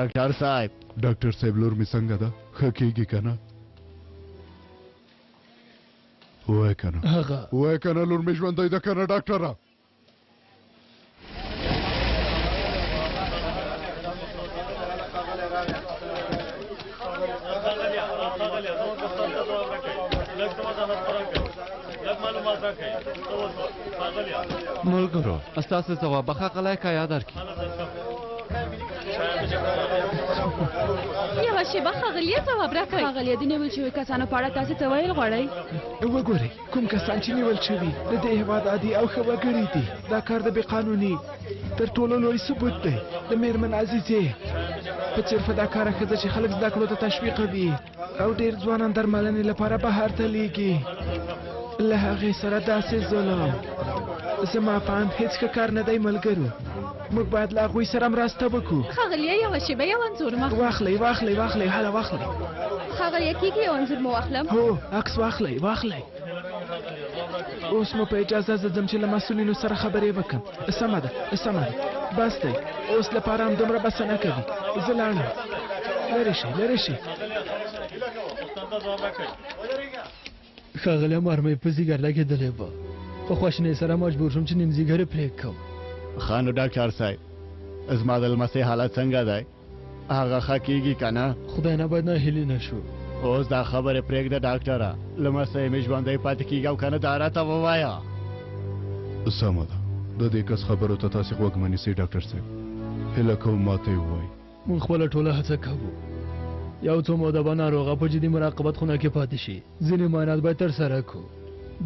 ډاکټر صاحب. ډاکټر صاحب لور مې څنګه ده؟ ښه کېږي که نه؟ وایه که نه؟ وایه که نه لور مې ژوندی ده که نه ډاکټره؟ ملګرو ستاسو ځواب به ښاغلی که یاد درکړي. یوه شېبه ښاغلیه ځواب راکړئ. ښاغلیه د نیول شوي کسانو په اړه تاسې څه ویل غواړئ؟ وګورئ کوم کسان چې نیول شوي د دې هېواد عادي او ښه وګړي دي. دا کار د بې قانوني تر ټولو لوی ثبوت دی د میرمن عزیزې په څېر فداکاره ښځه چې خلک زده کړو ته تشویقوي او ډېر ځوانان درملنې لپاره بهر ته لیږي. له هغې سره داسې ظلم زما په اند هېڅ ښه کار نه دی ملګرو. موږ باید له هغوی سره مرسته وکړو. ښاغلیه یوه شېبه یو انځور مه واخلئ واخلئ واخلئ هله واخلئ. ښاغلیه کېږي یو انځور مو واخلم؟ هو عکس واخلئ واخلئ. اوس مو په اجازه زه ځم چې له مسؤلینو سره خبرې وکړم. سمه ده سمه ده بس دی. اوس لپاره هم دومره بسنه کوي. زه لاړم. لرې شئ لرې شئ. ښاغلی مرمۍ په ځیګر لګېدلی وه. په خواشینۍ سره مجبور شوم چې نیم ځیګر یې پرېږدم. ښه نو ډاکټر صاحب زما د لمسۍ حالت څنګه دی؟ هغه ښه کېږي که نه؟ خدای نه باید ناهیلي نه شو. اوس دا خبرې پرېږده ډاکټره. لمسی مې ژوندی پاتې کېږي او که نه دا راته ووایه. سمه ده د دې کس خبرو ته تاسې غوږ مه نیسئ ډاکټر صاحب. هیله کوم ما ته یې ووایئ. موږ خپله ټوله هڅه کوو. یو څو موده به ناروغه په جدي مراقبت خونه کې پاتې شي. ځینې معاینات باید ترسره کړو.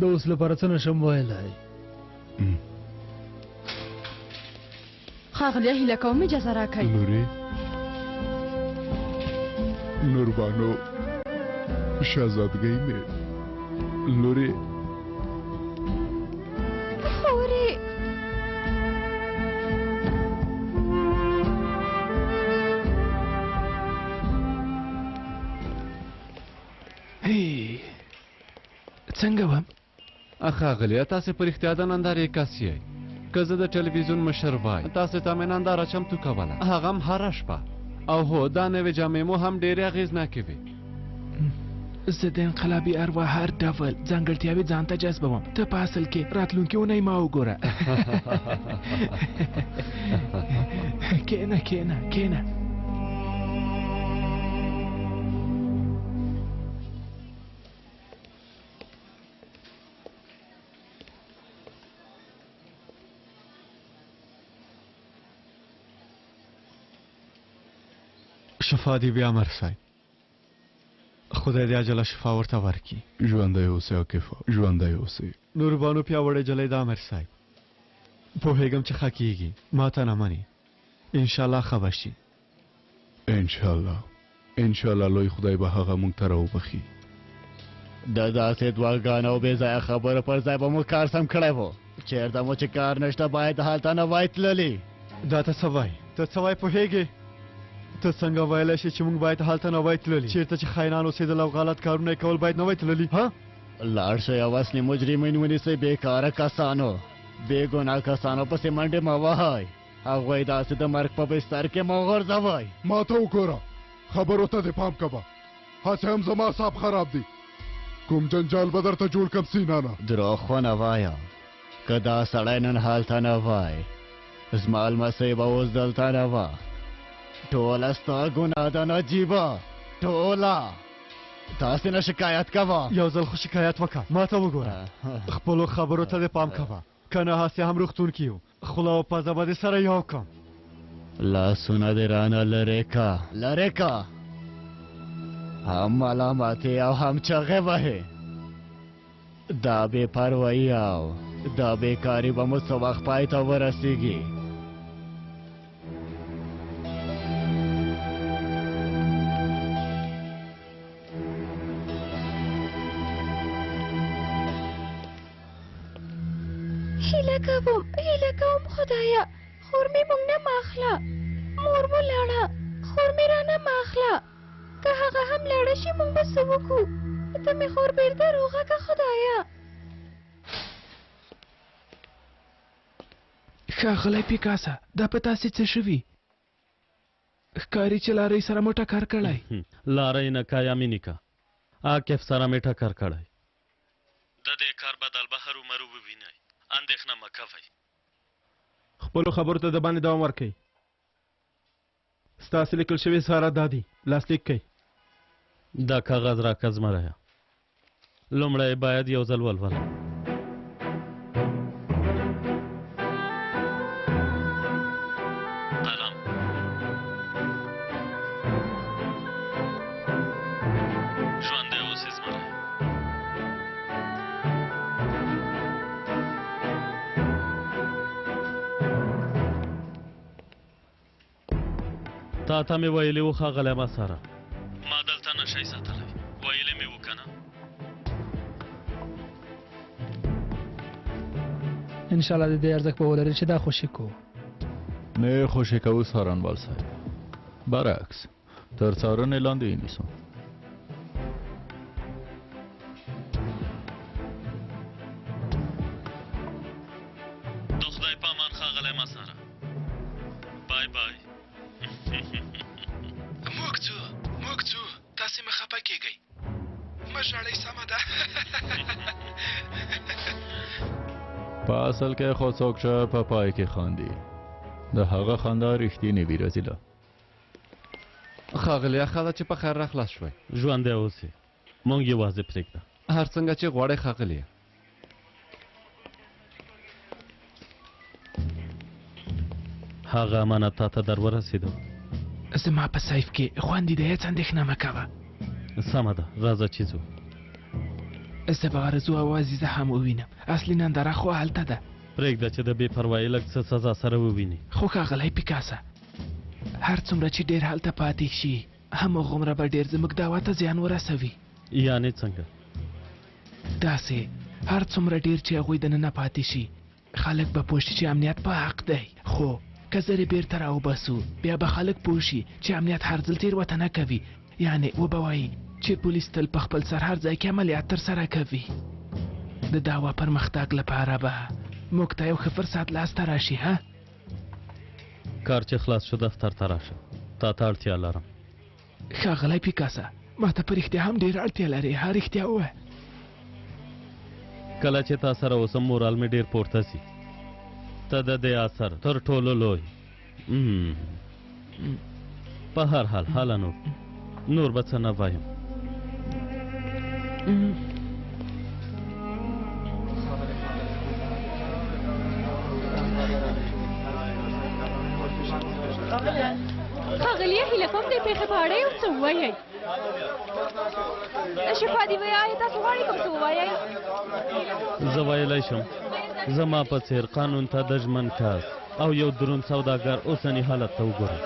د اوس لپاره څه نشم ویلی. ښاغلیه هیله کوم اجازه راکړئ. لورې نوربانو شهزادګۍ مې لورې خورې څنګه وم؟ ښاغلیه تاسې په رښتیا د نندارې کس یئ. که زه د ټلویزیون مشر وای تاسې ته مې ننداره چمتو کوله. هغه هم هره شپه. او هو دا نوې جامې مو هم ډېرې اغېزناکې وې. زه د انقلابي اروا هر ډول ځانګړتیاوې ځان ته جذبوم. ته په اصل کې راتلونکې اونۍ ما وګوره. کښېنه کښېنه کښېنه. شفا دې بیا امر صاحب. خدای دې عجله شفا ورته ورکړي. ژوندی اوسئ عاقفه ژوندی اوسئ. نوربانو پیاوړی جلی د امر صاحب. پوهېږم چې ښه کېږي. ما ته نه مني. انشاءالله ښه به شي. انشاءالله انشاءالله لوی خدای به هغه موږ ته راوبخي. د داسې دعاګانو او بې ځایه خبرو پر ځای به مو کار سم کړی و. چېرته مو چې کار نشته باید هلته نه وای تللي. دا ته څه وایي؟ ته څه وایي پوهېږې؟ ته څنګه ویلی شې چې موږ باید هلته نه وای تللي؟ چېرته چې خاینان اوسېدل او غلط کارونه یې کول باید نه وای تللي؟ ها لاړ شئ او اصلي مجرمین ونیسئ. بېکاره کسانو بې ګناه کسانو پسې منډې مه وهئ. هغوی داسې د مرګ په بستر کې مه غورځوئ. ما ته وګوره خبرو ته دې پام کوه. هسې هم زما اعصاب خراب دي. کوم جنجال به درته جوړ کړم سینانه. دروغ خو نه وایه. که دا سړی نن هلته نه وای زما لمسۍ به اوس دلته نه وه. ټوله ستا ګناه ده نجیبه ټوله. داسې نه شکایت کوه. یو ځل خو شکایت وکړه. ما ته وګوره خپلو خبرو ته دې پام کوه. که نه هسې هم روغتون کې یو. خوله او پزه به دې سره یو کړم. لاسونه دې رانه لرې که لرې که. هم ملامتې او هم چغې وهې. دا بې پروایي او دا بېکاري به مو څه وخت پای ته ورسېږي. هیله کوم خدایه خور مې موږ نه ماخله. مور مو لاړه خور مې رانه ماخله. که هغه هم لاړه شي موږ به څه وکړو؟ ته مې خور بېرته روغه که خدایه. ښاغلی پیکاسه دا په تاسې څه شوي؟ ښکاري چې لارۍ سره مو ټکر کړی. لارۍ نه کا یا مینی کا عاقف سره مې ټکر کړی. د دې کار بدل به هرومرو ووینئ. اندېښنه مه کوئ. خپلو خبرو ته د باندې دوام ورکوئ. ستاسې لیکل شوي ساره دا دي. لاسلیک کوئ. دا کاغذ راکه زمرایه. لومړی باید یو ځل ولولم. قلم ژوندی اوسې زمرایه. تا ته مې ویلي و ښاغلی ما ساره ما دلته نشئ ساتلی. ویلې مې و که نه؟ انشاءالله د دې ارزښت به ولري چې دا خوشي کو. نه خوشي کوو سارنوال صاحب، برعکس تر څارنې لاندې یې نیسو. د خدای په امان ښاغلی ما ساره. بای بای. موږ ځو. تاسې مه خفه کېږئ. مه ژاړئ، سمه ده. په اصل کې خو څوک چې په پای کې خاندي د هغه خندا رښتینې وي. رزیله ښاغلی ښه ده چې په خیر راخلاص شوی. ژوندی اوسې. مونږ یوازې پرېږده. هر څنګه چې غواړئ ښاغلی. هغه امانت تا ته در ورسېدو. زما په سیف کې خوندي دی، هېڅ اندېښنه مه کوه. سمه ده، راځه چې ځو. زه به ورځو او عزیزه هم ووینم. اصلي ننداره خو هلته ده. پرېږده چې د بې پروایي لږ څه سزا سره وویني. خو ښاغلی پیکاسه، هر څومره چې ډېر هلته پاتې شي هماغومره به ډېر زموږ دعوا ته زیان ورسوي. یعنې څنګه؟ داسې هر څومره ډېر چې هغوی دننه پاتې شي خلک به پوه شي چې امنیت په حق دی. خو که زرې بیرته راوباسو بیا به خلک پوه شي چې امنیت هر ځل تېروته نه کوي. یعنې وبه وایي چې پولیس تل په خپل سر هر ځای کې عملیات ترسره کوي. د دعوا پرمختګ لپاره به موږ ته یو ښه فرصت لاسته راشي. ها کار چې خلاص شو دفتر ته راشه. تا ته اړتیا لرم. ښاغلی پیکاسه، ما ته په رښتیا هم ډېر اړتیا لرې. ها رښتیا ووایه. کله چې تا سره اوسم مورال مې ډېر پورته سي. ته د دې اثر تر ټولو لوی. په هر حال حالا نور به څه نه وایم. ښاغلیه هیله کوم دې پېښې په اړه یو څه ووایئ. شفا دې وایي، تاسو غواړئ کوم څه ووایئ؟ زه ویلی شم زما په څېر قانون ته د ژمن کس او یو دروند سوداګر اوسني حالت ته وګورئ.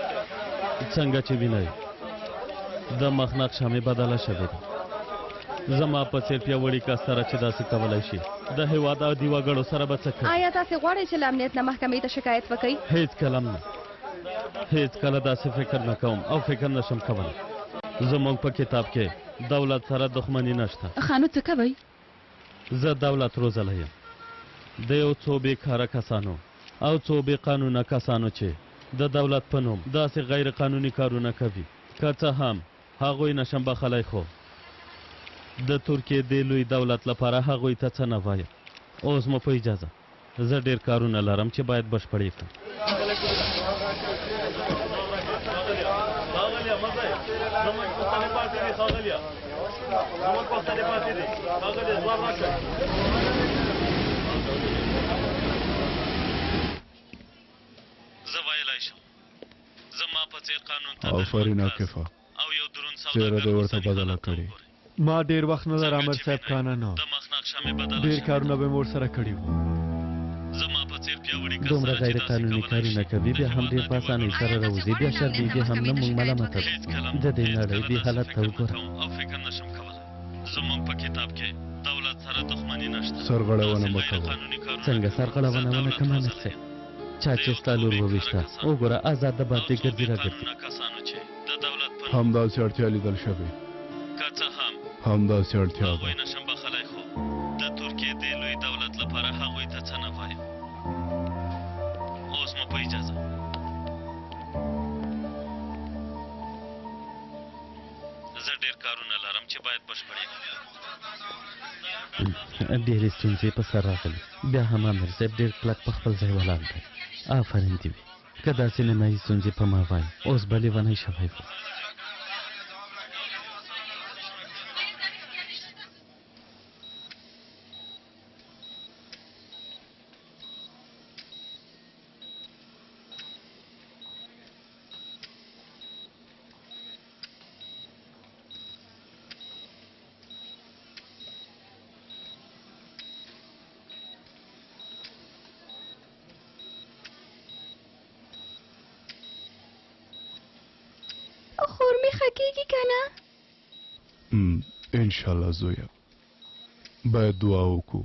څنګه چې وینئ د مخ نقشه مې بدله شوې ده. زما په څېر پیاوړي کس سره چې داسې کولی شي د هېواد عادي وګړو سره به څه کوي؟ آیا تاسې غواړئ چې له امنیت نه محکمې ته شکایت وکئ؟ هیڅ کله نه. هیڅ کله داسې فکر نه کوم او فکر نشم کولی. زموږ په کتاب کې دولت سره دښمني نشته. ښه نو څه کوئ؟ زه دولت روزلی یم. د یو څو بېکاره کسانو او څو بې قانونه کسانو چې د دولت په نوم داسې غیر قانوني کارونه کوي. که څه هم هغوی نشم بخلی، خو د ترکیې د لوی دولت لپاره هغوی ته څه نه وایم. اوس مو په اجازه، زه ډېر کارونه لرم چې باید بشپړ یې کړم. زه ویلی شم زما په څېر قانون ته آفرین عاقفه، او یو دروند څېره دې ورته سوداګر بدله کړې. ما ډېر وخت نه لر امر صاحب خانه نه. د مخ نقشه مې بدله ډېر شوې. کارونه به مې ورسره کړي وو. زما په څېر پیاوړي کس دومره سره چې غیر داسې قانوني کولی کارونه شي کوي بیا هم د ډېر هېواد په اسانۍ عادي سره وګړو راوځي. بیا شرمېږي هم نه. موږ ملامته هېڅ کله د دې هېڅ نړۍ کله دې داسې حالت ته فکر نه وګوره. کوم او فکر نشم کولی. زموږ په کتاب کې دولت سره دښمني نشته. سرغړونه مه داسې غیر کوه. قانوني کارونه څنګه سرغړونه زه ونه دولت کمه روزلی نشته. یم. چا چې ستا لور وویشته وګوره آزاد د باندې ګرځي راګرځي. کسانو چې د دولت په همداسې اړتیا لیدل شوې. که څه هم همداسې اړتیا ده. هغوی نشم بخلی، خو د ترکیې د لوی دولت لپاره هغوی ته څه نه وایم. اوس مو په اجازه. زه ډېر کارونه لرم چې باید بشپړ یې ډېرې ستونزې په سر راغلي بیا هم امیر صاحب ډېر کلک په خپل ځای ولاړ دی آفرین دې وي که داسې نیمایي ستونزې په ما وای اوس به لیونی شوی و خور می خکیږي کنه ان شاء الله زویا باید دعا وکړو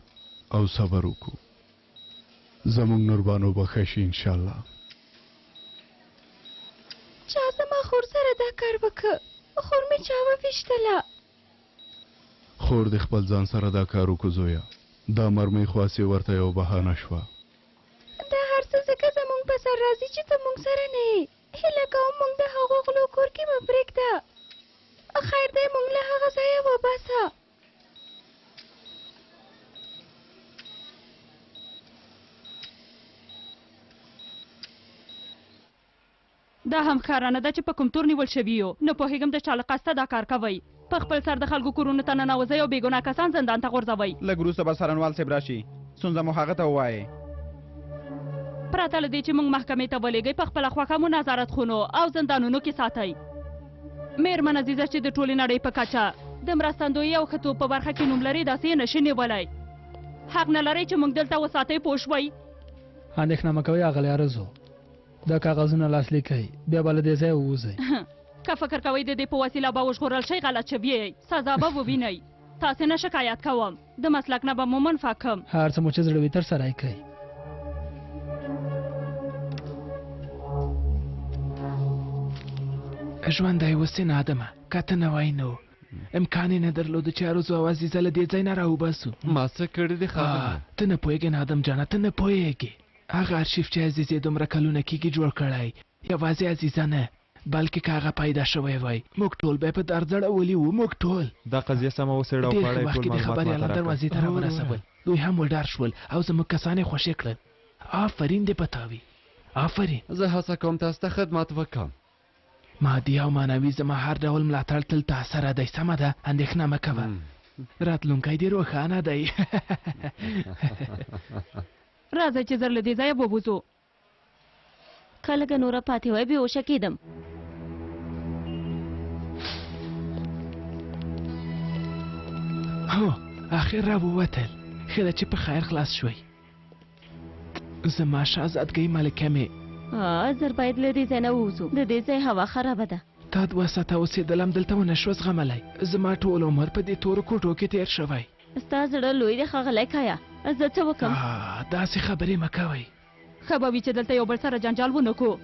او صبر وکړو زموږ نوربانو بخښي ان شاء الله چا زما خور سره دا کار وکړ خور می چا وویشتله خور د خپل ځان سره دا کار وکړو زویا دا مرمۍ خواصې ورته یو بهانه شوه دا هر څه ځکه زموږ په سر راځي چې ته موږ سره نه یې هیله کوم موږ د هغو غلو کور کې مه پرېږده خیر دی موږ له هغه ځایه وباسه دا هم ښکارانه ده چې په کوم تور نیول شوي یو نه پوهېږم د چا له قصده دا کار کوئ په خپل سر د خلکو کورونو ته ننوځئ او بېګناه کسان زندان ته غورځوئ لږ وروسته به څارنوال صاحب راشي ستونزه مو هغه ته ووایئ پرته له دې چې موږ محکمې ته ولېږئ په خپله خوښه مو نظارت خونو او زندانونو کې ساتئ مېرمن عزیزه چې د ټولې نړۍ په کچه د مرستندویي او ښه توب په برخه کې نوم لري داسې یې نشي نیولی حق نه لرئ چې موږ دلته وساتئ پوه شوئ اندېښنه مه کوئ اغلی ارزو دا کاغذونه لاسلیک کړئ بیا به له دې ځایه ووځئ که فکر کوئ د دې په وسیله به وژغورل شئ غلط شوي یئ سزا به ووینئ تاسې نه شکایت کوم د مسلک نه به مو منفعه کړم هر څه مو چې زړه وي ترسره یې کړئ ژوندی اوسې نادمه که ته نه وای نو امکان یې نه درلوده چې ارزو او عزیزه له دې ځای نه راوباسو ما څه کړي دي خاوند ته نه پوهېږې نادم جانه ته نه پوهېږې هغه ارشیف چې عزیزې دومره کلونه کېږي جوړ کړی یوازې عزیزه نه بلکې که هغه پیدا شوی وای موږ ټول به یې په در ځړولي وو موږ ټول دا قضیه سمه وڅېړه او ډېر پاړه ښه یې وخت ټول کې د معلومات خبریالان ماته دروازې ته راورسول دوی هم وډار شول او زموږ کسان یې خوشې کړل آفرین دې پتاوي آفرین زه هڅه کوم تاسو ته خدمت وکړم مادي او معنوي زما هر ډول ملاتړ تل تا سره دی سمه ده اندېښنه مه کوه راتلونکی دې روښانه دی راځئ چې زر له دې ځایه ووځو که لږه نوره پاتې وای بېهوشه کېدم هو اخر را ووتل ښه ده چې په خیر خلاص شوی زما شهزادګۍ ملکه مې زر باید له دې ځای نه ووځو د دې ځای هوا خرابه ده تا 2 ساعته اوسېدلم دلته ونه شوه زغملی زما ټول عمر په دې تورو کوټو کې تېر شوی ستا زړه لوی دی ښاغلی کایه زه څه وکړم داسې خبرې مه کوئ ښه به وي چې دلته یو بل سره جنجال ونه کړو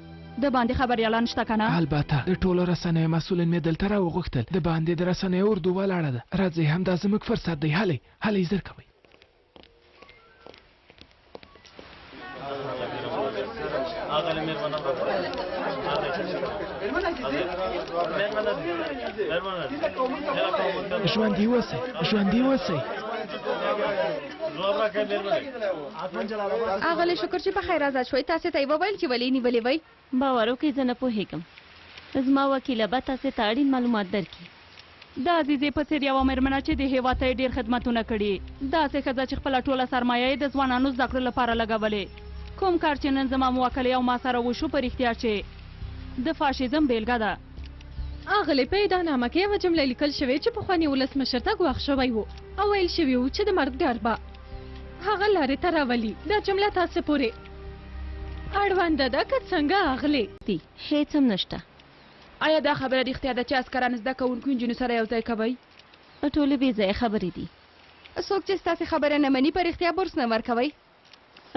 د باندې خبریالان شته که نه البته د ټولو رسنیو مسؤلین مې دلته راوغوښتل د باندې د رسنیو اردو ولاړه ده راځئ همدا زموږ فرصت دی هلئ هلئ زر کوئ ژوندي اوسئ ژوندي اوسئ اغلی شکر چې په خیر آزاد شوئ تاسې ته یې وویل چې ولې نیولې وئ باور وکړئ زه نه پوهېږم زما وکیله به تاسې ته اړین معلومات درکړي د عزیزې په څېر یوه مېرمنه چې د هېواد ته یې ډېر خدمتونه کړي داسې ښځه چې خپله ټوله سرمایه یې د ځوانانو زده کړو لپاره لګولې کوم کار چې نن زما موکلې او ما سره وشو په رښتیا چې د فاشیزم بیلګه ده اغلی په اعدامنامه کې یوه جمله لیکل شوې چې پخواني ولسمشر ته ګواښ شوی و او ویل شوي و چې د مرګ ډار به هغه لارې ته راولي دا جمله تاسې پورې اړونده ده که څنګه اغلی هیڅ هم نشته آیا دا خبره رښتیا ده چې عسکران زده کوونکو نجونو سره یو ځای کوئ ټولې بې ځایه خبرې دي څوک چې ستاسې خبره نه مني په رښتیا بورس نه ورکوئ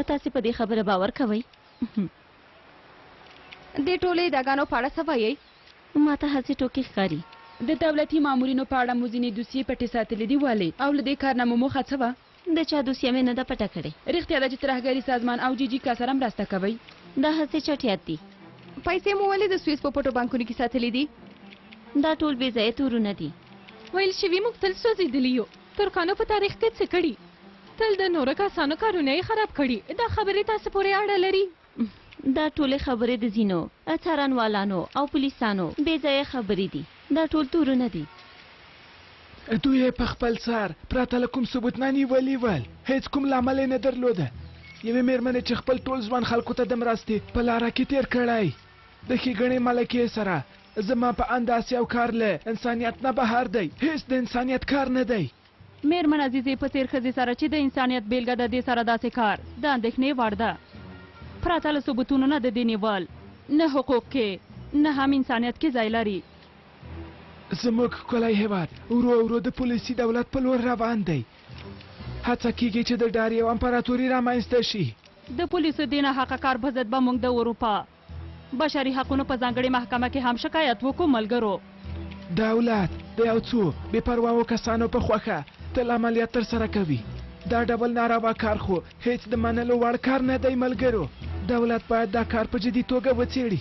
تاسې په دې خبره باور کوئ دې ټولې ادعاګانو په اړه څه وایئ ما ته هسې ټوکې ښکاري د دولتي مامورینو په اړه مو ځینې دوسیې پټې ساتلې دي ولې او له دې کارنامو موخه څه وه د چا دوسیه مې نه ده پټه کړې رښتیا ده چې ترهګري سازمان او جي کا سره مرسته کوئ دا هسې چټیات دي پیسې مو ولې د سویس په پټو بانکونو کې ساتلې دي دا ټول بې ځایه تورونه دي. ویل شوي موږ تل سوځېدلي یو. ترکانو په تاریخ کې څه کړي؟ تل د نورو کسانو کارونه یې خراب کړي. دا خبرې تاسو پورې اړه لري؟ دا ټولې خبرې د ځینو څارنوالانو او پولیسانو بې ځایه خبرې دي. دا ټول تورونه دي. دوی یې په خپل سر پرته له کوم ثبوت نه نیولي ول. هیڅ کوم لامل یې نه درلوده. یوې مېرمنې چې خپل ټول ژوند خلکو ته د مرستې په لاره کې تېر کړی، د ښېګڼې ملکې سره زما په انداز یو کار له انسانیت نه بهر دی. هیڅ د انسانیت کار نه دی. میرمن عزیزې په څېر ښځې سره چې د انسانیت بیلګه د دې سره داسې کار د اندېښنې وړ ده. پرته له ثبوتونو نه د دې نیول نه حقوق کې نه هم انسانیت کې ځای لري. زموږ ښکلی هېواد ورو ورو د پولیسي دولت په لور روان دی. هڅه کېږي چې د ډار یو امپراتوري رامنځته شي. د پولیسو دې ناحقه کار په ضد به موږ د اروپا بشري حقونو په ځانګړې محکمه کې هم شکایت وکړو. ملګرو، دولت د یو څو بې پرواو کسانو په خوښه تل عملیات ترسره کوي. دا ډول ناروا کار خو هیڅ د منلو وړ کار نه دی. ملګرو، دولت باید دا کار په جدي توګه وڅېړي.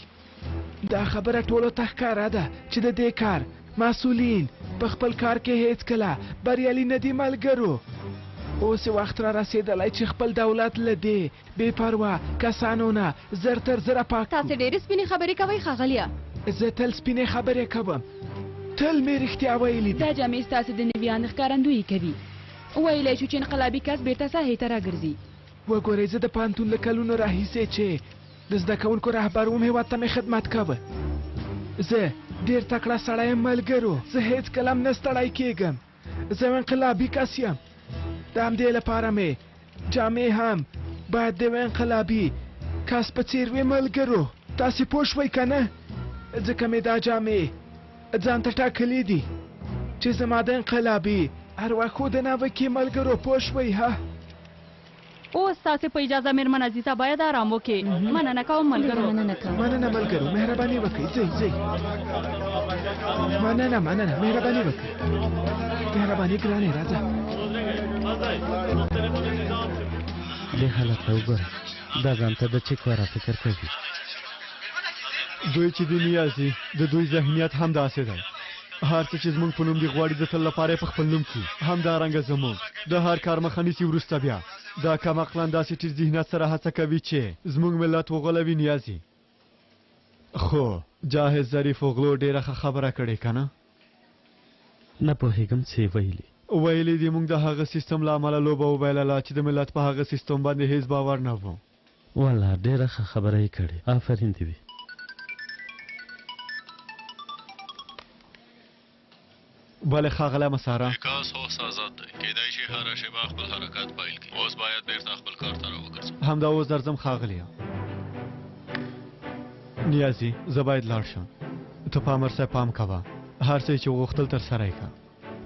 دا خبره ټولو ته ښکاره ده چې د دې کار مسؤلین په خپل کار کې هیڅ کله بریالي نه دي. ملګرو، اوس وخت را رسېدلی چې خپل دولت له دې بې پروا کسانو نه زر تر زره پاک کړو. تاسې ډېرې سپینې خبرې کوئ ښاغلیه. زه تل سپینې خبرې کوم. تل مې رښتیا ویلي دي. دا جامې ستاسې د نویانو ښکارندویي کوي. ویلی شو چې انقلابي کس بېرته ساحې ته راګرځي. وګورئ، زه د پوهنتون له کلونو راهیسې چې د زده کوونکو رهبر وم، هېواد ته مې خدمت کوه. زه ډېر تکړه سړی یم. ملګرو، زه هیڅ کله هم نه ستړی کېږم. زه یو انقلابي کس یم. د همدې لپاره مې جامې هم باید د یو انقلابي کس په څېر وي. ملګرو، تاسې پوه شوئ که نه؟ ځکه مې دا جامې ځان ته ټاکلي دي چې زما د انقلابي ارواښودنه وکړي. ملګرو، پوه شوئ؟ ها، اوس تاسې په اجازه میرمن عزیزه باید آرام وکړي. مننه کوم ملګرو. مننه ملګرو، مهرباني وکړئ. ځئ. مننه مهرباني وکړئ. مهرباني ګرانې، راځه. دې حالت ته وګوره. دا ځان ته د چک واره فکر کوي. دوی چې د نیازي د دوی ذهنیت هم داسې دی. هر څه چې زموږ په نوم دي غواړي د تل لپاره په خپل نوم کړي. همدارنګه زموږ د هر کار مخه نیسي. وروسته بیا دا کمعقلان داسې ټیټ ذهنیت سره هڅه کوي چې زموږ ملت وغولوي. نیازي خو جاهز ظریف وغلو ډېره ښه خبره کړې که نه؟ نه پوهېږم څه ویلي دي موږ د هغه سیستم له امله لوبه وبایلله چې د ملت په هغه سیستم باندې هیڅ باور نه و. والله ډېره ښه خبره یې کړې. آفرین دې وي. بله ښاغلی مساره، وکاس اوس آزاد دی. کیدای شي هره شیبه خپل حرکات پیل کړي. اوس باید بیرته خپل کار ته راوګرځم. همدا اوس درځم ښاغلیه. نیازي، زه باید لاړ شم. ته په امر صاحب پام کوه. هر څه چې وغوښتل ترسره یې کړه.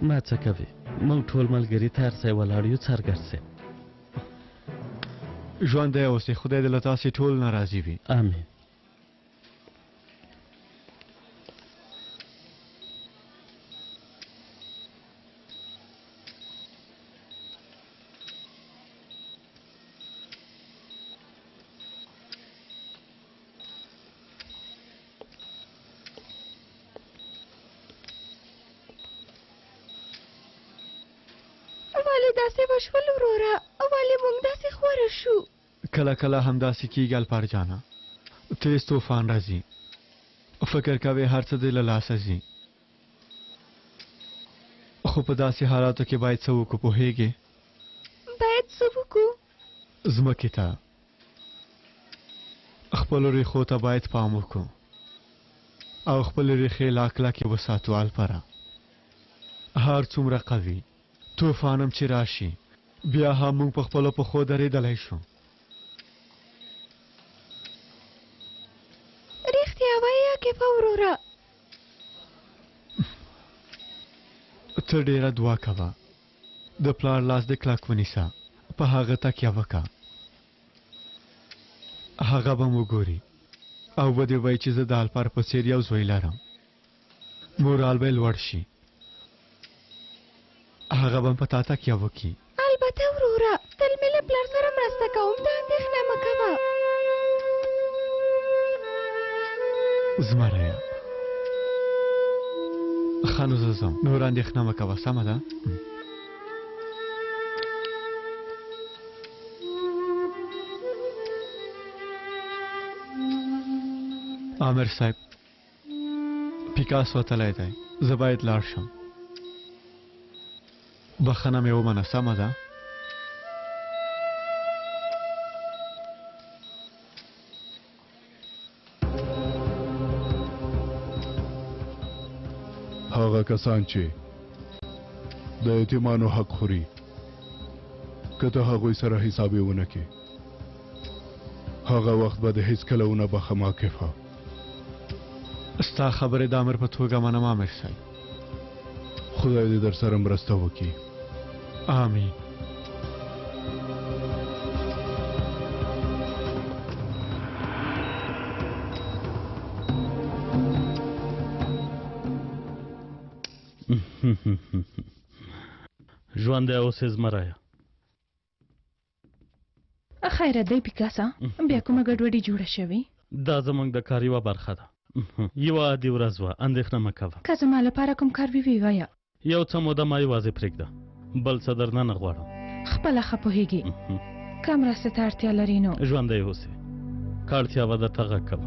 ما څه کوې؟ موږ ټول ملګري ته هر ځای ولاړ یو. سرګر صاحب، ژوندی اوسئ. خدای دې له تاسې ټول نه راضي وي. امین. داسې وشول وروره، ولې موږ داسې خوره شو؟ کله کله همداسې کېږي الپار جانه. تیز طوفان راځي، فکر کوې هر څه دې له لاسه ځي، خو په داسې حالاتو کې باید څه وکړو پوهېږې؟ باید څه وکړو؟ ځمکې ته، خپلو ریښو ته باید پام وکړو او خپلې ریښې لا کلکې وساتو الپره. هر څومره قوي طوفانم چې راشي بیا هم موږ په خپلو پښو درېدلی شو. رښتیا وایه کیفه وروره، ته ډېره دعا کوه، د پلار لاس دې کلک ونیسه، په هغه تکیه وکړه، هغه به مو ګوري او به دې وایي چې زه د الپار په څېر یو زوی لرم. مورال به یې لوړ شي، هغه به په تا تکیه وکړي. البته وروره، تل مې له پلار سره مرسته کوم، ته اندېښنه مه کوه. زمریه ښه نو زه ځم نور اندېښنه مه کوه سمه ده عامر صاحب پیکاس وتلی دی زه باید لاړ شم بخښنه مې ومنه سمه ده هغه کسان چې د یتیمانو حق خوري که ته هغوی سره حسابې ونه کې هغه وخت به د هیڅ کله ونه بخه ماکفه ستا خبرې د امر په توګه منم عامر صاحب خدای دې در سره مرسته وکړي آمین ژوندی اوسې زمریه خیره دی پیکاسا بیا کومه ګډوډي جوړه شوې دا زموږ د کار یوه برخه ده یوه عادي ورځ وه اندېښنه مه کوه که زما لپاره کوم کار وي وایه یو څه موده ما یوازې پرېږده بل څه درنه نه غواړم خپله ښه پوهېږي که مرستې ته اړتیا لري نو ژوندی اوسې که اړتیا به درته غږ کوم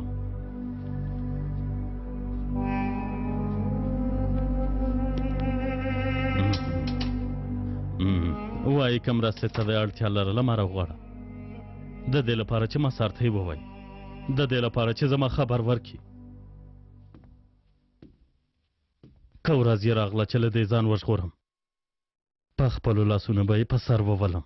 وایي که مرستې ته د اړتیا لرله ما راغواړه د دې لپاره چې ما سارتۍ ووایي د دې لپاره چې زما خبر ورکړي که ورځ یې راغله چې له دې ځان وژغورم په خپلو لاسونو به یې په سر وولم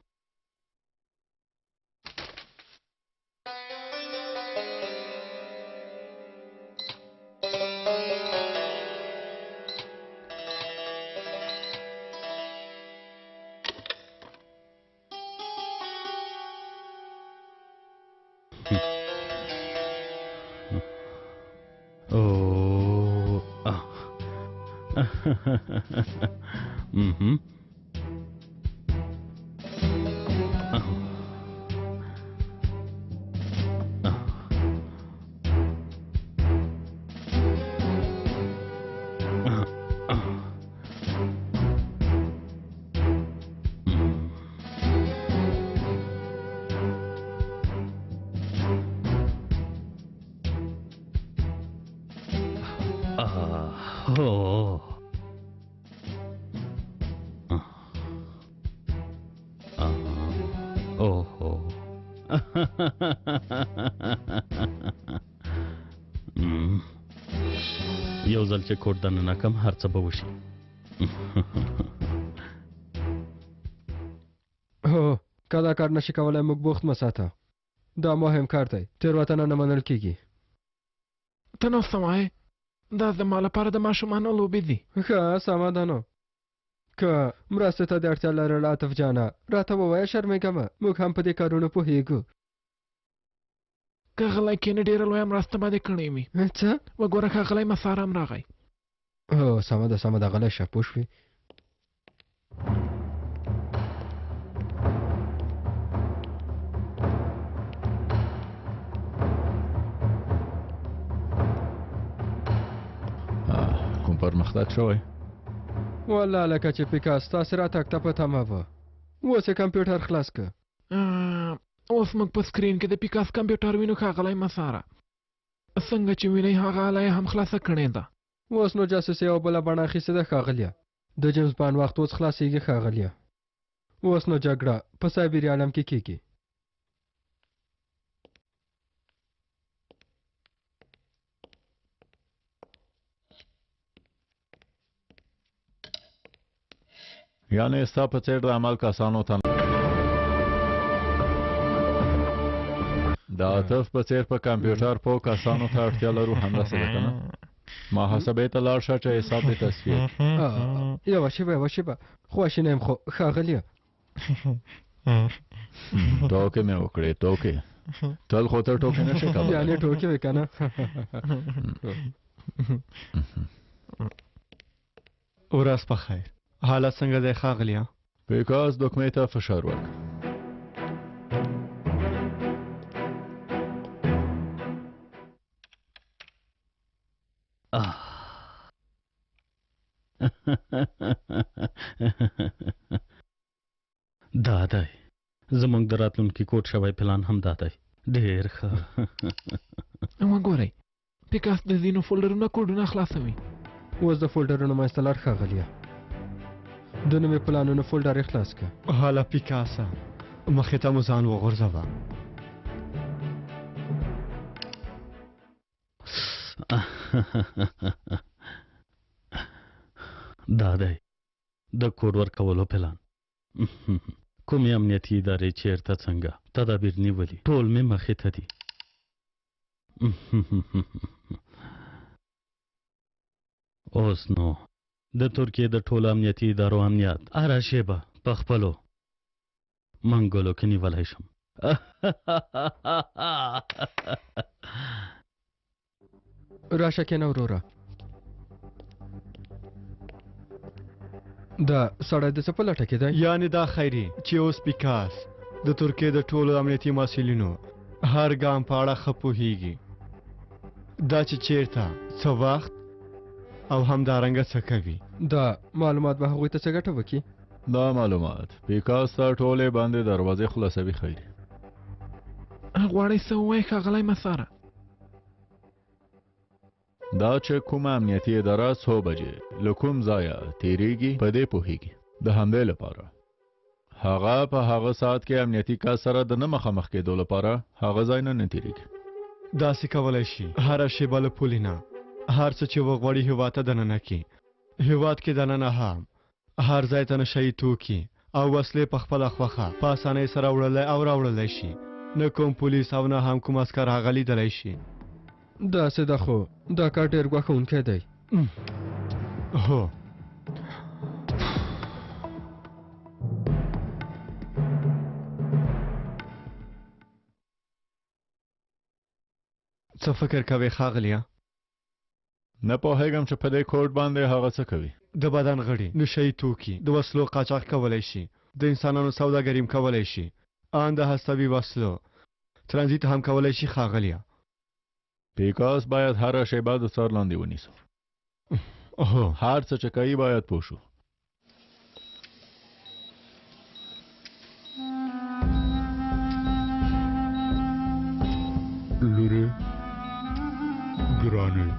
یو ځل چې کوټ دننه کم هر څه به وشي هو که دا کار نشي کولی موږ بوخت مه ساته دا مهم کار دی تېروتنه نه منل کېږي ته نو څه وایې دا زما لپاره د ماشومانو لوبې دي ښه سمه ده نو که مرستې ته د اړتیا لرل عاطف جانه راته ووایه شرمېږه مه موږ هم په دې کارونو پوهېږو که غلی کېنې ډېره لویه مرسته به دې کړې وي څه وګوره که غلی مسار هم راغی هو سمه ده غلی شه پوه شوې کوم پرمختګ شوی والله لکه چې پیکاس تاسې راتګ ته په تمه وه اوس یې کمپیوټر خلاص که اوس موږ په سکرین کې د پیکاس کمپیوټر وینو ښاغلی مساره څنګه چې وینئ هغه آله یې هم خلاصه کړې ده اوس نو جاسوسي یو بله بڼه اخیستې ده ښاغلیه د جیمز بانډ وخت اوس خلاصېږي ښاغلیه اوس نو جګړه په سایبري عالم کې کېږي یعنې ستا په څېر د عمل کسانو ته د عاطف په څېر په کمپیوټر پوه کسانو ته اړتیا لرو همداسې ده که نه محاسبې ته لاړ شه چې حساب دې تصفیه یوه شېبه خواشینی یم خو ښاغلیه ټوکې مې وکړې ټوکې تل خو ته ټوکې نه شې کولی یعنې ټوکې وې که نه ورځ په خیر حالت څنګه دی ښاغلیه پیکاس دکمې ته فشار ورکړه دا دی زموږ د راتلونکي کوټ شوی پلان هم دا دی. ډېر ښه. وګورئ پیکاس د ځینو فولډرونو کوډونه خلاصوي. اوس د فولډرونو منځته لاړ ښاغلیه. د نومې پلانونو فولډر یې خلاص کړه. هله پیکاسه مخې ته مو ځان وغورځوه. دا دی د کوډ ورکولو پلان. کومې امنیتي ادارې چیرته څنګه تدابیر نیولي ټول مې مخې ته دي. اوس نو د ترکیې د ټولو امنیتي ادارو امنیت هره شیبه په خپلو منګولو کې نیولی شم. راشه کېنه وروره. دا سړی د څه په لټه کې دی؟ یعنې دا خیري چې اوس پیکاس د ترکیې د ټولو امنیتي مسؤلینو هر ګام په اړه ښه پوهیږي. دا چې چیرته څه وخت او همدارنګه څه کوي. دا معلومات به هغوی ته څه ګټه وکړي؟ دا معلومات پیکاس ته ټولې باندې دروازې خلاصوي. خیري غواړئ څه ووایئ ښاغلی مساره؟ دا چې کومه امنیتي اداره څو بجې له کوم ځایه تیریږي په دې پوهیږي. د همدې لپاره هغه په هغه ساعت کې امنیتي کس سره د نه مخامخ کېدو لپاره هغه ځای نه تیریږي. داسې کولی شي هره شیبه له پولې نه هر څه چې وغواړي هېواد ته دننه کړي. هېواد کې دننه هم هر ځای ته نشهیي توکي او وسلې په خپله خوښه په اسانۍ سره وړلی او راوړلی شي. نه کوم پولیس او نه هم کوم عسکر هغه لیدلی شي. داسې ده خو دا کار ډېر ګواښونکی دی. هو څه فکر کوې ښاغلیه؟ نه پوهېږم چې په دې کوډ باندې هغه څه کوي. د بدن غړي، نشهیي توکي، د وسلو قاچاق کولی شي، د انسانانو سوداګري هم کولی شي، ان د هستوي وسلو ترانزیت هم کولی شي ښاغلیه. پیکاس باید هره شیبه د څار لاندې ونیسو. هر څه چې کوي باید پوه شو. لورې ګرانې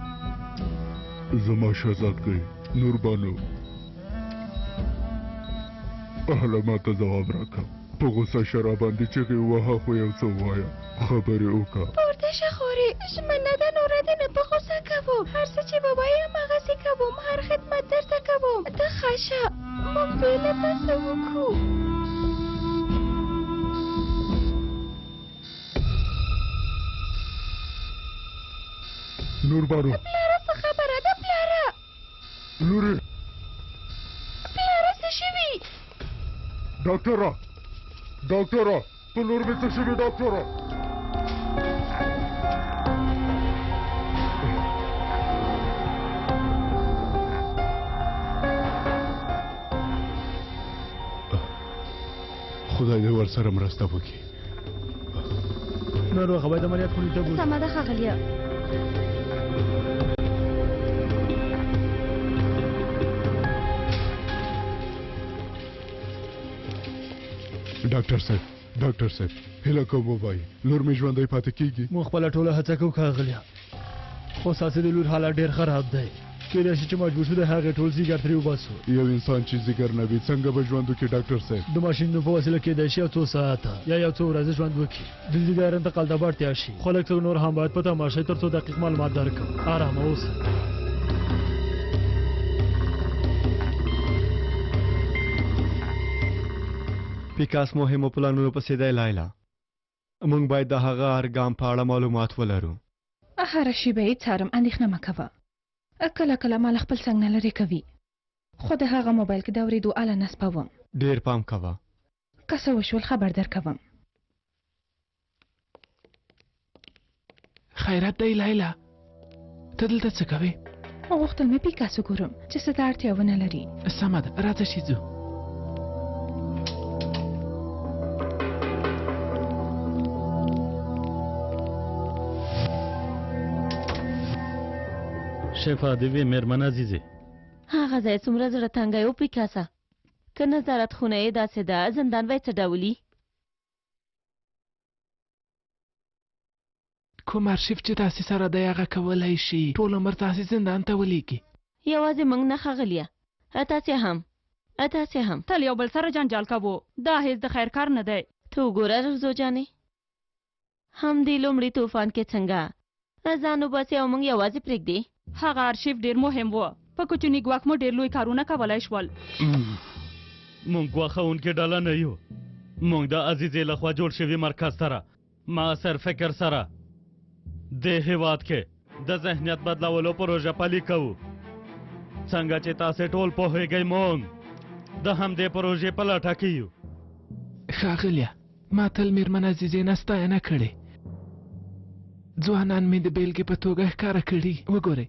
زما شهزادګۍ نوربانو اهله ما ته ځواب راکړه. په غوسه شراباندې چغې ووهه خو یو څه ووایه خبرې وکړه. پورته شه خورې ژمنه ده نوره دې نه په غوسه کوم. هر څه چې به وایم هغسې کوم. هر خدمت درته کوم. ته ښه شه موږ بې له تا څه وکړو. نوربانو پلاره څه خبره ده پلاره؟ لورې پلاره څه شوي؟ ډاکټره ډاکټره په لور مې څه شوي ډاکټره؟ خدای دې ورسره مرسته وکړي. ناروغه باید عملیات خونې ته بوځو. سمه ده ښاغلیه. ډاکټر صاحب هیله کوم ووایي لور مې ژوندی پاتې کېږي؟ موږ خپله ټوله هڅه کوو ښاغلیه، خو ستاسې د لور حالت ډېر خراب دی. کېدای شي چې مجبور شو د هغې ټول ځیګر ترې وباسو. یو انسان چې ځیګر نه وي څنګه به ژوند وکړي ډاکټر صاحب؟ د ماشینونو په وسیله کېدای شي یو څو ساعته یا یو څو ورځې ژوند وکړي. د ځیګر انتقال ته به اړتیا شي، خو لږ څه نور هم باید په تماشا تر څو دقیق معلومات درکړو. ارامه اوسه. پیکاس مهمو پلانونو پسې دی لایلا. موږ باید د هغه هر ګام په اړه معلومات ولرو. هره شیبه یې څارم، اندېښنه مه کوه. کله کله ما له خپل څنګ نه لرې کوي، خو د هغه موبایل کې د اورېدو اله نصبوم. ډېر پام کوه. که څه وشول خبر درکوم. خیرت دی لیلا، ته دلته څه کوې؟ غوښتل مې پیکاس وګورم چې څه ته اړتیا ونه لري. سمه ده راځه چې ځو. شفا دې وي مېرمن عزیزې. هغه ځای څومره زړه تنګی و پیکاسه که نظارت خونه یې داسې ده زندان به یې څه ډولي کوم ارشیف چې تاسې سره دی هغه کولی شي ټول عمر تاسې زندان ته ولیږي یوازې موږ نه ښاغلیه تاسې هم تل یو بل سره جنجال کوو دا هیڅ د خیر کار نه دی ته وګوره رفزو جانې همدې لومړي طوفان کې څنګه ځان وباسې او موږ یوازې پرېږدې هغه ارشیف ډیر مهم و په کوچني ګواښ مو ډیر لوی کارونه کولی شول مونږ ګواښونکې ډله نه یو مونږ د عزیزې لخوا جوړ شوي مرکز سره معاصر فکر سره دې هېواد کې د ذهنیت بدلولو پروژه پلي کوو څنګه چې تاسې ټول پوهېږئ مونږ د همدې پروژې په لټه کې یو ښاغلیه ما تل میرمن عزیزې نه ستاینه کړې ځوانان مې د بیلګې په توګه ښکاره کړي وګورئ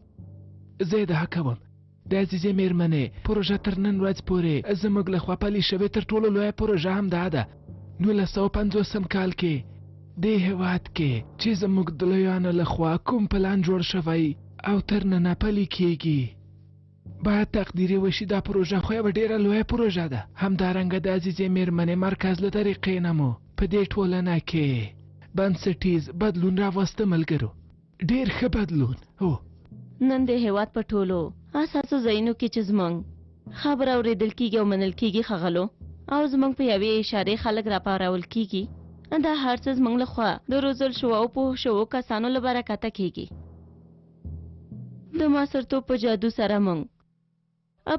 زه یې دعا کوم د عزیزې میرمنې پروژه تر نن ورځ پورې زموږ لخوا پلي شوې تر ټولو لویه پروژه همدا ده 1950 کال کې دې هېواد کې چې زموږ د لویانو لخوا کوم پلان جوړ شوی او تر ننه پلي کېږي باید تقدیري وشي دا پروژه خو یوه ډېره لویه پروژه ده همدارنګه د عزیزې میرمنې مرکز له طریقې نه مو په دې ټولنه کې بنسټیز بدلون راوسته ملګرو ډېر ښه بدلون هو نن د هېواد په ټولو اساسو ځایونو کې چې زموږ خبره اورېدل کېږي او منل کېږي ښاغلو او زموږ په یوې اشارې خلک راپارول کېږي دا هر څه زموږ لخوا د روزل شوو او پوه شوو کسانو له برکته کېږي د ماسرتوب په جادو سره موږ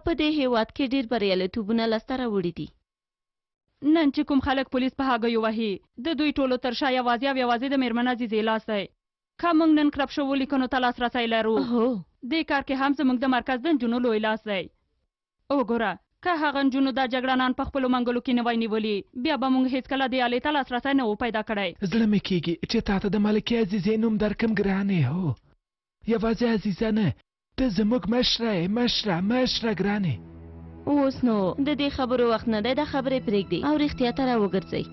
په دې هېواد کې ډېر بریالیتوبونه لاسته راوړي دي نن چې کوم خلک پولیس په هګیو وهي د دوی ټولو تر شا یوازې او یوازې د میرمن عزیزې لاس دی که موږ نن کرپ شوو لیکنو ته لاسرسی لرو دې کار کې هم زموږ د مرکز د نجونو لوی لاس دی وګوره که هغه نجونو دا جګړهنان په خپلو منګلو کې نه وای نیولي بیا به موږ هېڅکله دې آلې ته لاسرسی نه و پیدا کړی زړه مې کېږي چې تا ته د ملکې عزیزې نوم درکم ګرانې هو یوازې عزیزه نه ته زموږ مشره ګرانې اوس نو د دې خبرو وخت نه دی دا خبرې پرېږدي او رښتیا ته راوګرځئ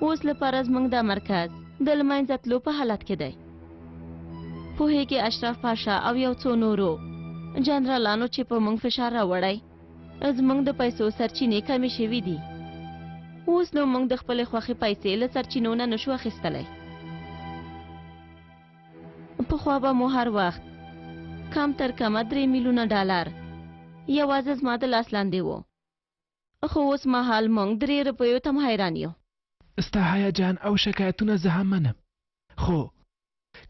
اوس لپاره زموږ دا مرکز د له منځه تلو په حالت کې دی پوهېږې اشرف پاشا او یو څو نورو جنرالانو چې په موږ فشار راوړی زموږ د پیسو سرچینې کمې شوي دي اوس نو موږ د خپلې خوښې پیسې له سرچینو نه نشو اخیستلی پخوا به مو هر وخت کم تر کمه 3 میلیونه ډالر یوازې زما د لاس لاندې و خو اوس مهال موږ 3 روپیو ته حیران یو ستا هیجان او شکایتونه زه هم منم خو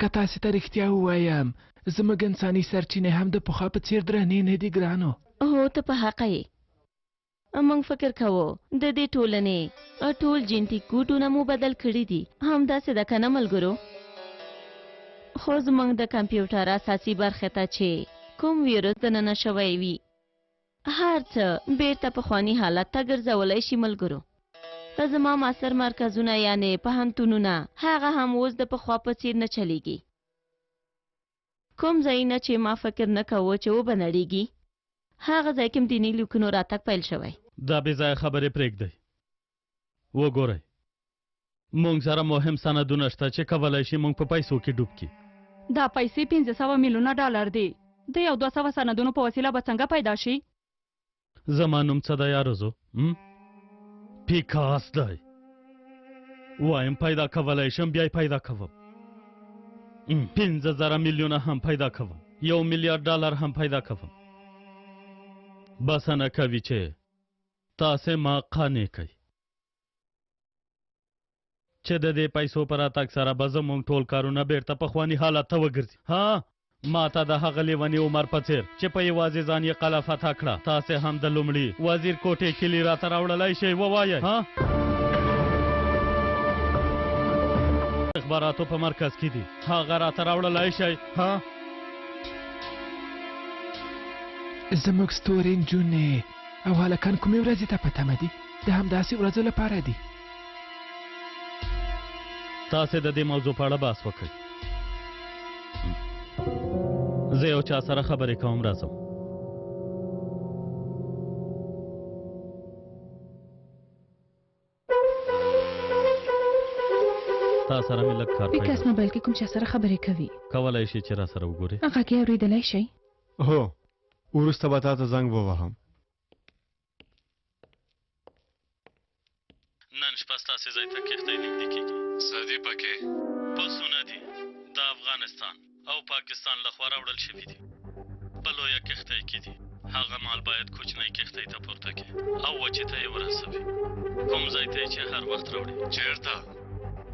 که تاسې ته رښتیا ووایم زموږ انساني سرچینې هم د پخوا په څېر درنې نه دي ګرانو هو ته په حقه یې موږ فکر کوو د دې ټولنې ټول جینټیک کوډونه مو بدل کړي دي همداسې ده که نه ملګرو خو زموږ د کمپیوټر اساسي برخې ته چې کوم ویروس دننه شوی وي هر څه بیرته پخواني حالت ته ګرځولی شي ملګرو زما معاصر مرکزونه یعنې پوهنتونونه هغه هم اوس د پخوا په څېر نه چلیږي کوم ځایونه چې ما فکر نه کوو چې وبه نړېږي هغه ځای کې دیني لیکنو راتګ پیل شوی دا بې ځایه خبرې پرېږدئ وګورئ موږ سره مهم سندونه شته چې کولی شي موږ په پیسو کې ډوب کړي دا پیسې 500 میلیونه ډالر دي د یو 200 سندونو په وسیله به څنګه پیدا شي زما نوم څه دی یارزو پیکاس دی وایم پیدا کولی شم بیا پیدا کوم 5,000 میلیونه هم پیدا کوم 1 میلیارد ډالر هم پیدا کوم بسنه کوي چې تاسې ما قانع کوي چې د دې پیسو پر راتګ سره به زموږ ټول کارونه بیرته پخواني حالت ته وګرځي ها ما ته د هغه لیوني عمر په څېر چې په یوازې ځان یې قلعه فتح کړه تاسې هم د لومړي وزیر کوټې کلي راته راوړلی شئ ووایئ ها اخباراتو په مرکز کې دي هغه راته راوړلی شئ ها زموږ ستوري نجونې او هلکان کومې ورځې ته په تمه دي د همداسې ورځو لپاره دي تاسې د دې موضوع په اړه بحث وکړئ زه یو چا سره خبرې کوم راځم تا سره مې لږ کار پیکاس موبایل کې کوم چا سره خبرې کوي کولی شي چې را سره وګورې هغه کې اورېدلی شئ هو وروسته به تا ته زنګ ووهم. نن شپه ستاسې ځای ته کښتۍ نږدې کېږي. څه دي پکې؟ پسونه دي د افغانستان او پاکستان لخوا راوړل شوي دي. په لویه کښتۍ کې دي. هغه مال باید کوچنۍ کښتۍ ته پورته کړي او وچې ته یې ورسوي. کوم ځای ته یې چې هر وخت راوړي. چېرته؟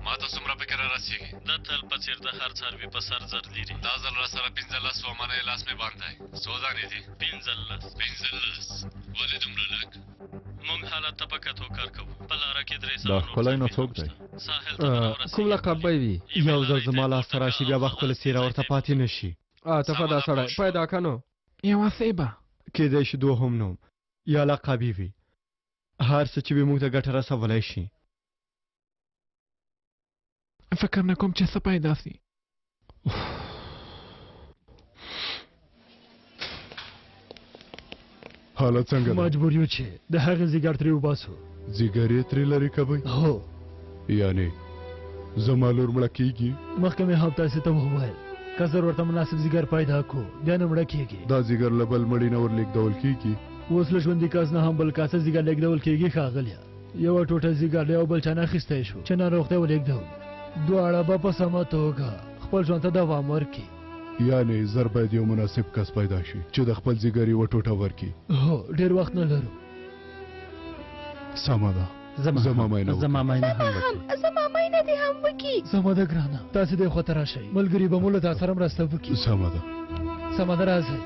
ما ته څومره پکې را رسېږي؟ د تل په څېر د هر څاروي په سر زر لیري. دا ځل را سره 15 ومنه لاس مې باندې. څو دانې دي؟ 15. 15 ولې دومره لږ؟ موږ حالت ته په کتو کار کوو. په لاره کې 300 دا ښکلی نو څوک دی؟ ساحل ته ورسېږي. کوم لقب به وي؟ یو ځل زما لاس ته راشي بیا به خپله څېره ورته پاتې نه شي. عاطفه دا سړی پیدا که نو یوه سیبه کېدای شي دوهم نوم یا لقبي وي. هر څه چې وي موږ ته ګټه رسولی شي. فکر نه کوم چې څه پیدا سي. حالت څنګه ده؟ مجبور یو چې د هغې ځیګر ترې وباسو. ځیګر یې ترې لرې کوئ؟ هو. یعنې زما لور مړه کېږي؟ مخکې مې هم تاسې ته وویل که زر ورته مناسب ځیګر پیدا کړو بیا نه مړه کېږي. دا ځیګر له بل مړي نه ورلېږدول کېږي؟ اوس له ژوندي کس نه هم بل کاسه ځیګر لېږدول کېږي ښاغلیه. یوه ټوټه ځیګر له یو بل چا نه اخیستی شو چې ناروغ ته ولېږدوو. دواړه به په سمه توګه خپل ژوند ته دوام ورکړي. یعنې زر باید یو مناسب کس پیدا شي چې د خپل ځیګر یوه ټوټه ورکړي. هو ډېر وخت نه لرو. سمه ده. زما ماینه وکړه. زما ماینه هم وکړي. زما ماینه دې هم وکړي. سمه ده ګرانه تاسې دې خواته راشئ. ملګري به مو له تا سره مرسته وکړي. سمه ده. سمه ده راځئ.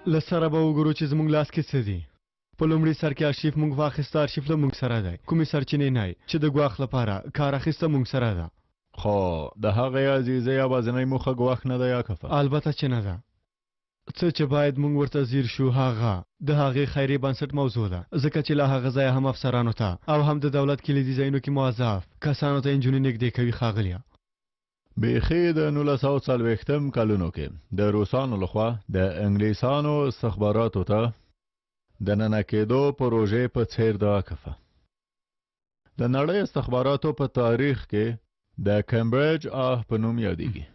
له سره به وګورو چې زموږ لاس کې څه دي. په لومړي سر کې ارشیف موږ واخیسته. ارشیف له موږ سره دی. کومې سرچینې نه چې د ګواښ لپاره کار اخیسته موږ سره ده. خو د هغې عزیزې یوازینۍ موخه ګواښ نه ده یا کفه؟ البته چې نه ده. څه چې باید موږ ورته ځیر شو هغه د هغې خیري بنسټ موضوع ده. ځکه چې له هغه ځایه هم افسرانو ته او هم د دولت کلیدي ځایونو کې موظف کسانو ته انجونې نږدې کوي ښاغلیه. بیخي د 1940 کلونو کې د روسانو لخوا د انګلیسانو استخباراتو ته د ننه کېدو پروژې په څیر ده کفه. د نړۍ استخباراتو په تاریخ کې د کمبریج په نوم یادېږي.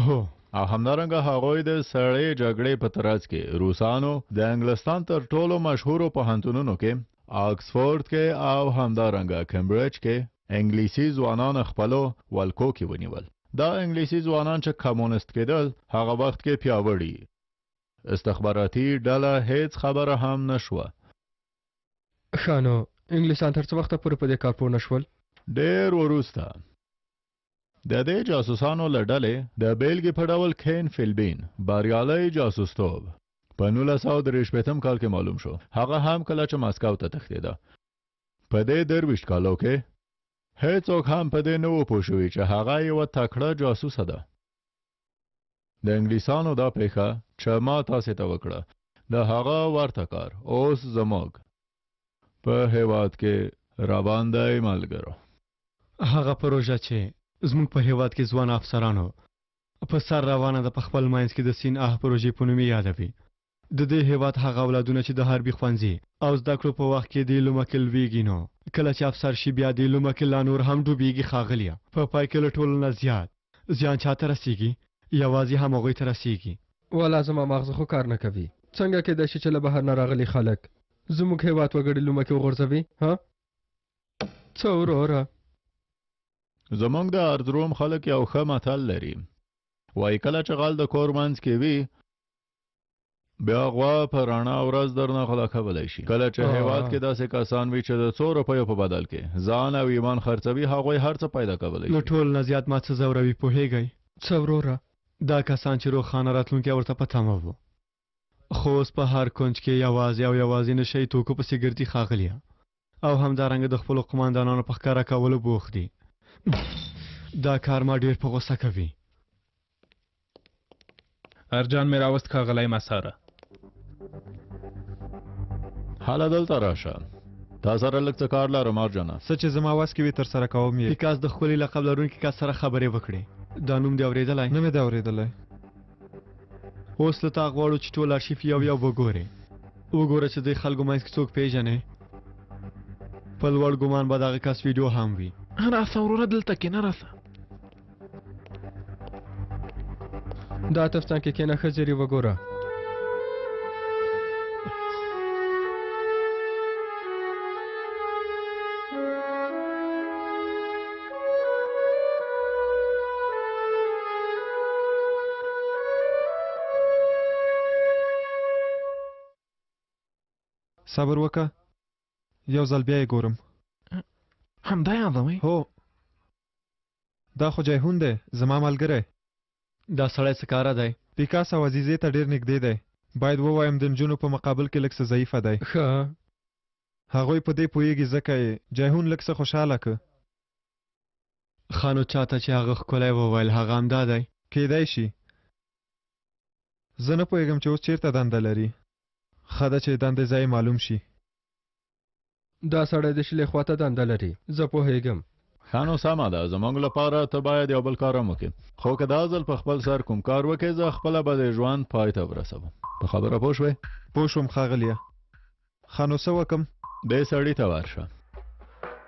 هو او همدارنګه هغوی د سړې جګړې په ترڅ کې روسانو د انګلستان تر ټولو مشهورو پوهنتونونو کې آکسفورد کې او همدارنګه کمبریج کې انګلیسي ځوانان خپلو ولکو کې ونیول. دا انګلیسي ځوانان چې کمونیست کېدل هغه وخت کې پیاوړي استخباراتي ډله هیڅ خبره هم نشوه. ښه نو انګلیسان تر څه وخته پورې په دې کار پوه نه شول؟ ډېر وروسته د دې جاسوسانو له ډلې د بیلګې په ډول کین فیلبین بریالی جاسوستوب په 1963 کال کې معلوم شو. هغه هم کله چې ماسکو ته تښتېده. په دې 23 کالو کې هیڅوک هم په دې نه و پوه شوي چې هغه یوه تکړه جاسوسه ده. د انګلیسانو دا پېښه چې ما تاسې ته وکړه د هغه ورته کار اوس زموږ په هېواد کې روان دی ملګرو. هغه پروژه چې زموږ په هېواد کې ځوان افسرانو په سر روانه ده په خپل منځ کې د سین پروژې په نوم یادوي. د دې هېواد هغه اولادونه چې د حربي ښوونځي او زده کړو په وخت کې د علومه کې لویږي نو کله چې افسر شي بیا د علومه کې لا نور هم ډوبېږي ښاغلیه. په پای کې له ټولو نه زیات زیان چا ته رسېږي؟ یوازې همهغوی ته رسېږي. والا زما مغزه خو کار نه کوي. څنګه کېدای شي چې له بهر نه راغلي خلک زموږ هېواد وګړي لومه کې وغورځوي؟ ها څه وروره؟ زمونږ د اردروم خلک یو ښه متل لري. وایي کله چې غل د کور منځ کې وي بیا غوا په رڼا ورځ درنه غلا کولی شي. کله چې هېواد کې داسې کسان وي چې د 100 روپیو په بدل کې ځان او ایمان خرڅوي هغوی هر څه پیدا کولی شي. له ټول نه زیات ما څه ځوروي پوهېږئ؟ څه وروره؟ دا کسان چې روښانه راتلونکی ورته په تمه وو خو اوس په هر کونج کې یوازې او یوازې نشئ توکو پسې ګرځي ښاغلیه او همدارنګه د خپلو قماندانانو په ښکاره کولو بوخت دي. دا کار ما ډېر په غوسه کوي. ارجان مې راوست ښاغلی مساره. حاله دلته راشه. تا سره لږ څه کار لرم ارجانه. څه چې زما وس کې وي تر سره کوم یې. پیکاس د ښکلي لقب لرونکي کس سره خبرې وکړې. دا نوم دې اورېدلی؟ نه مې دی اورېدلی. اوس له تا غواړو چې ټول ارشیف یو یو وګورې. وګوره چې د خلکو منځ کې څوک پیژنې. په لوړ ګمان به دغه کس ویډیو هم وي. راسه وروره دلته کښېنه راسه. دا تفستان کې کېنه ښه زیري وګوره. صبر وکه یو ځل بیا یې ګورم. همدا یادوي؟ هو دا خو جیهون دی زما ملګری. دا سړی څه کاره دی؟ پیکاس او عزیزې ته ډېر نږدې دی. باید ووایم د نجونو په مقابل کې لږ څه ضعیفه دی. ښه هغوی په دې پوهېږي ځکه یې جیهون لږ څه خوشحاله که. خانو چاته چې هغه ښکلی وویل هغه همدا دی؟ کیدای شي. زه نه پوهېږم چې اوس چېرته دنده لري. ښه ده چې دندې ځای معلوم شي. دا سړی د شلې خواته دنده لري زه پوهېږم. ښه نو سمه ده زموږ لپاره ته باید یو بل کار هم وکړې خو که دا ځل په خپل سر کوم کار وکړې زه خپله به د ژوند پای ته ورسوم. په خبره پوه شوې؟ پوه شوم ښاغلیه. ښه نو څه وکړم؟ دې سړي ته ورشه.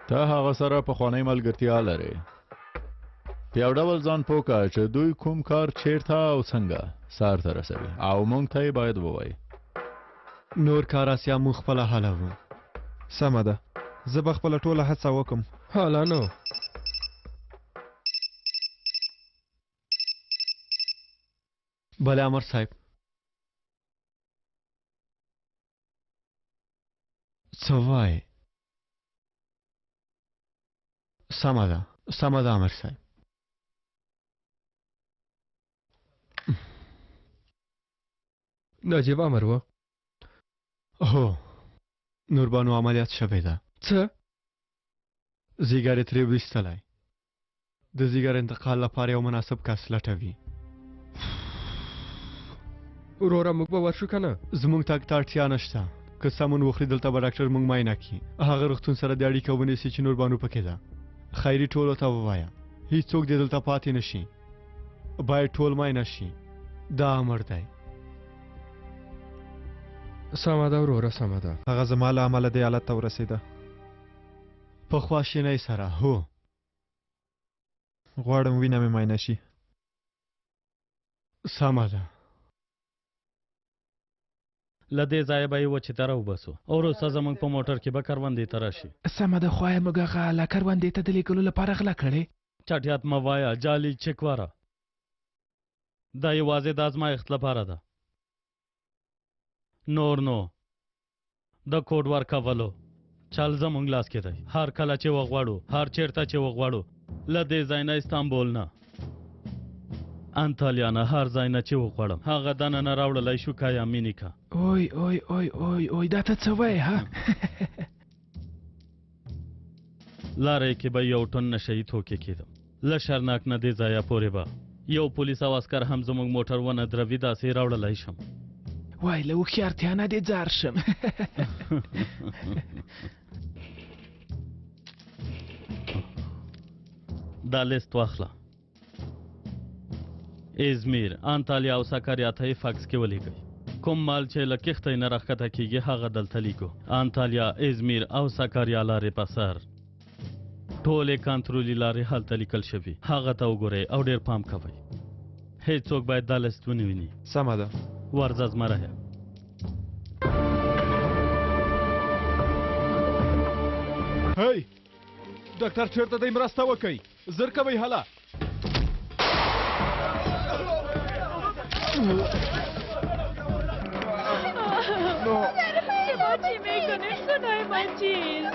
ته هغه سره پخوانۍ ملګرتیا لرې. په یو ډول ځان پوه کړه چې دوی کوم کار چیرته او څنګه سر ته رسوي او موږ ته یې باید ووایي. نور کار اسیا موږ خپله حلوو. سمه ده زه به خپله ټوله هڅه وکم. حالا نو بله امر صاحب څه وایې؟ سمه ده سمه ده امر صاحب. نجیب امر و؟ هو نوربانو عملیات شوې ده. څه؟ زیګر یې ترې ویستلی. د زیګر انتقال لپاره یو مناسب کس لټوي. وروره موږ به ورشو که نه؟ زموږ تګ ته اړتیا نشته. که سمون وخوري دلته به ډاکټر موږ معاینه کړي. هغه روغتون سره د اړیکه ونیسي چې نوربانو پکې ده. خیري ټولو ته ووایه هیڅوک دې دلته پاتې نه شي. باید ټول معاینه شي. دا امر دی. سمه ده وروره سمه ده. هغه زما له امله دې حالت ته ورسېده. په خواشینۍ سره هو. غواړم وینه مې معاینه شي. سمه ده. له دې ځایه به یې وچې ته راوباسو او وروسته زموږ په موټر کې به کروندې ته راشي. سمه ده خو موږ هغه له کروندې ته د لیږلو لپاره غلا کړې. چټیات مه وایه جالي چکواره. دا یوازې د ازمایښت لپاره ده. نور نو د کوډ ورکولو چل زموږ لاس کې دی. هر کله چې وغواړو هر چیرته چې وغواړو له دې ځای نه استانبول نه انطالیا نه هر ځای نه چې وغواړم هغه دننه راوړلی شو که یا مینیکا. اوی اوی اوی اوی اوی دا ته څه وایې ها؟ لارې کې به یو ټن نشهیي توکې کېدم. له شرناک نه دې ځایه پورې به یو پولیس او عسکر هم زموږ موټر ونه دروي داسې راوړلی شم. وای له هوښیارتیا نه دې ځار شم. دا لیست واخله. ازمیر انطالیا او ساکاریا ته یې فاکس کې ولیږئ. کوم مال چې له کښتۍ نه راښکته کېږي هغه دلته لیکو. انطالیا ازمیر او ساکاریا لارې په سر ټولې کنټرولي لارې هلته لیکل شوي. هغه ته وګورئ او ډېر پام کوئ. هیڅوک باید دا لیست ونه ویني. سمه ده. ورځه زمره. هی ډاکټر چېرته دی مرسته وکئ. زر کوئ هله. Che facci me con il suo nome, Macis?